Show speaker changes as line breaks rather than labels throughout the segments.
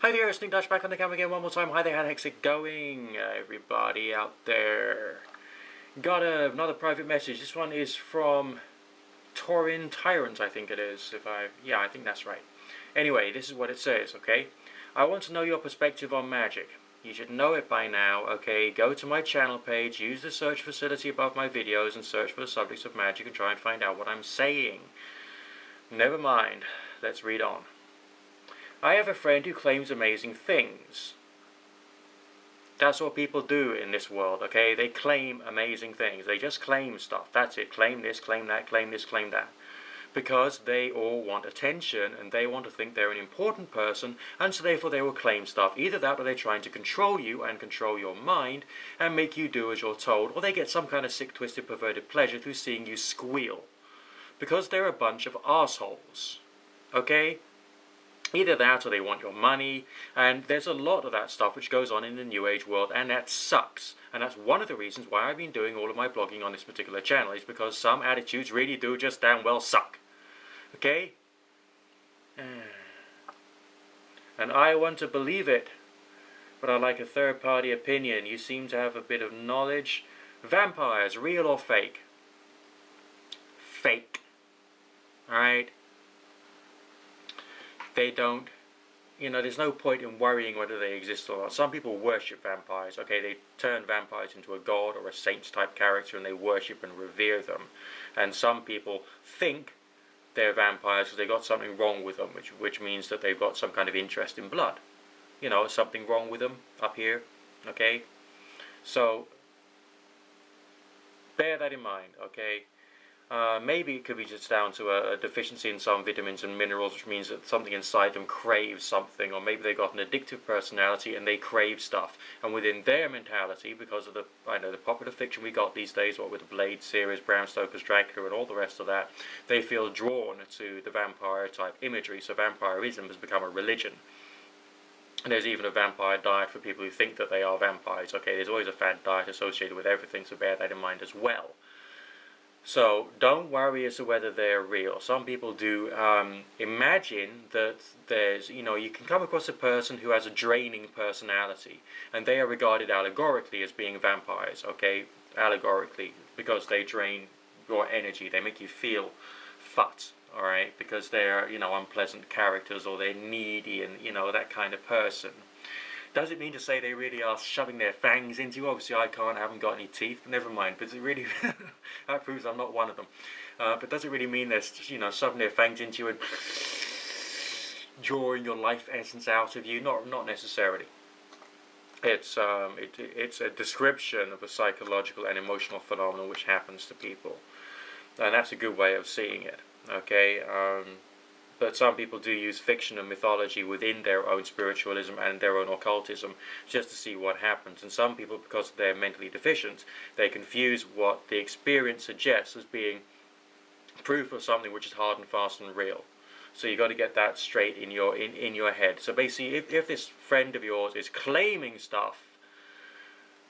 Hi there, Sneak Dash back on the camera again one more time. Hi there, how the heck's it going, everybody out there? Got another private message. This one is from Torin Tyrant, I think it is. Yeah, I think that's right. Anyway, this is what it says, okay? I want to know your perspective on magic. You should know it by now, okay? Go to my channel page, use the search facility above my videos and search for the subjects of magic and try and find out what I'm saying. Never mind. Let's read on. I have a friend who claims amazing things. That's what people do in this world, okay? They claim amazing things. They just claim stuff. That's it. Claim this, claim that, claim this, claim that. Because they all want attention and they want to think they're an important person, and so therefore they will claim stuff. Either that or they're trying to control you and control your mind and make you do as you're told, or they get some kind of sick, twisted, perverted pleasure through seeing you squeal. Because they're a bunch of assholes. Okay? Either that or they want your money, and there's a lot of that stuff which goes on in the New Age world, and that sucks. And that's one of the reasons why I've been doing all of my blogging on this particular channel, is because some attitudes really do just damn well suck. Okay? And I want to believe it, but I like a third-party opinion. You seem to have a bit of knowledge. Vampires, real or fake? Fake. Alright? They don't, there's no point in worrying whether they exist or not. Some people worship vampires, okay? They turn vampires into a god or a saint type character and they worship and revere them. And some people think they're vampires because they got something wrong with them, which means that they've got some kind of interest in blood. Something wrong with them up here, okay? So, bear that in mind, okay? Maybe it could be just down to a deficiency in some vitamins and minerals, which means that something inside them craves something, or maybe they've got an addictive personality and they crave stuff. And within their mentality, because of the popular fiction we got these days, what with the Blade series, Bram Stoker's Dracula and all the rest of that, they feel drawn to the vampire type imagery, so vampirism has become a religion. And there's even a vampire diet for people who think that they are vampires. Okay, there's always a fad diet associated with everything, so bear that in mind as well. So don't worry as to whether they're real. Some people do imagine that there's, you can come across a person who has a draining personality, and they are regarded allegorically as being vampires, okay? Allegorically, because they drain your energy. They make you feel fat, alright? Because they're, unpleasant characters, or they're needy and, that kind of person. Does it mean to say they really are shoving their fangs into you? Obviously I haven't got any teeth, but never mind. But it really, that proves I'm not one of them. But does it really mean they're, shoving their fangs into you and drawing your life essence out of you? Not necessarily. It's a description of a psychological and emotional phenomenon which happens to people. And that's a good way of seeing it, okay? But some people do use fiction and mythology within their own spiritualism and their own occultism just to see what happens. And some people, because they're mentally deficient, they confuse what the experience suggests as being proof of something which is hard and fast and real. So you've got to get that straight in your head. So basically, if this friend of yours is claiming stuff,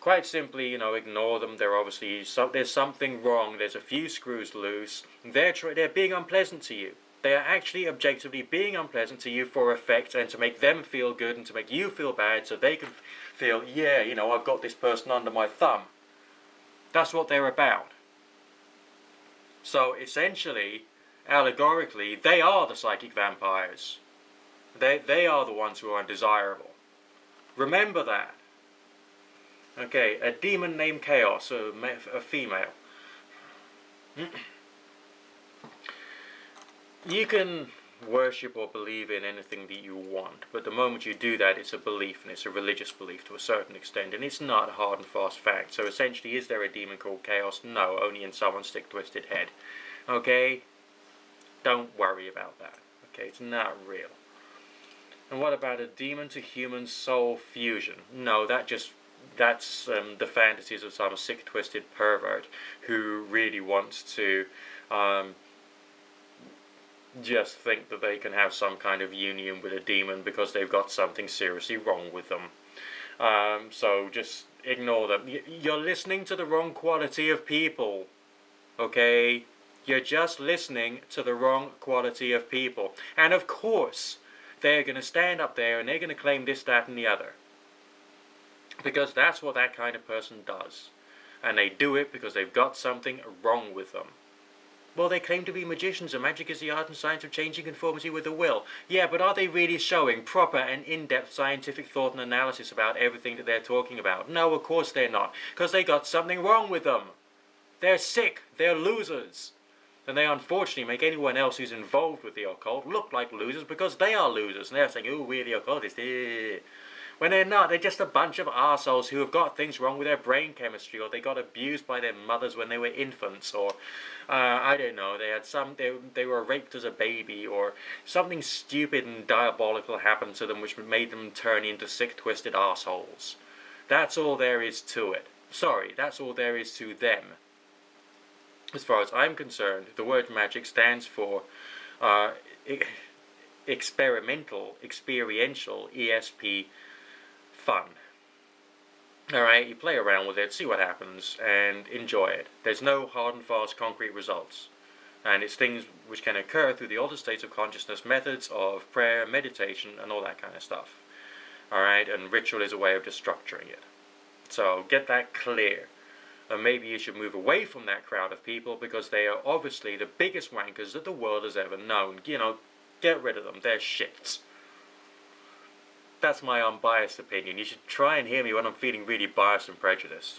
quite simply, ignore them. They're obviously, there's something wrong. There's a few screws loose. They're being unpleasant to you. They are actually objectively being unpleasant to you for effect and to make them feel good and to make you feel bad so they can feel, yeah, I've got this person under my thumb. That's what they're about. So essentially, allegorically, they are the psychic vampires. They are the ones who are undesirable. Remember that. Okay, a demon named Chaos, a female. You can worship or believe in anything that you want, but the moment you do that, it's a belief, and it's a religious belief to a certain extent, and it's not a hard and fast fact. So essentially, is there a demon called Chaos? No, only in someone's sick-twisted head. Okay? Don't worry about that. Okay, it's not real. And what about a demon to human soul fusion? No, that's the fantasies of some sick-twisted pervert who really wants to just think that they can have some kind of union with a demon because they've got something seriously wrong with them. So just ignore them. You're listening to the wrong quality of people, okay? You're just listening to the wrong quality of people. And of course, they're going to stand up there and they're going to claim this, that, and the other. Because that's what that kind of person does. And they do it because they've got something wrong with them. Well, they claim to be magicians, and magic is the art and science of changing conformity with the will. Yeah, but are they really showing proper and in-depth scientific thought and analysis about everything that they're talking about? No, of course they're not, because they got something wrong with them. They're sick, they're losers. And they unfortunately make anyone else who's involved with the occult look like losers because they are losers. And they're saying, oh, we're the occultists. When they're not, they're just a bunch of arseholes who have got things wrong with their brain chemistry, or they got abused by their mothers when they were infants, or I don't know, they were raped as a baby, or something stupid and diabolical happened to them which made them turn into sick, twisted arseholes. That's all there is to it. Sorry, that's all there is to them. As far as I'm concerned, the word magic stands for experimental, experiential, ESP, fun. Alright, you play around with it, see what happens, and enjoy it. There's no hard and fast concrete results. And it's things which can occur through the altered states of consciousness, methods of prayer, meditation, and all that kind of stuff. Alright, and ritual is a way of just structuring it. So, get that clear. And maybe you should move away from that crowd of people, because they are obviously the biggest wankers that the world has ever known. You know, get rid of them, they're shits. That's my unbiased opinion. You should try and hear me when I'm feeling really biased and prejudiced.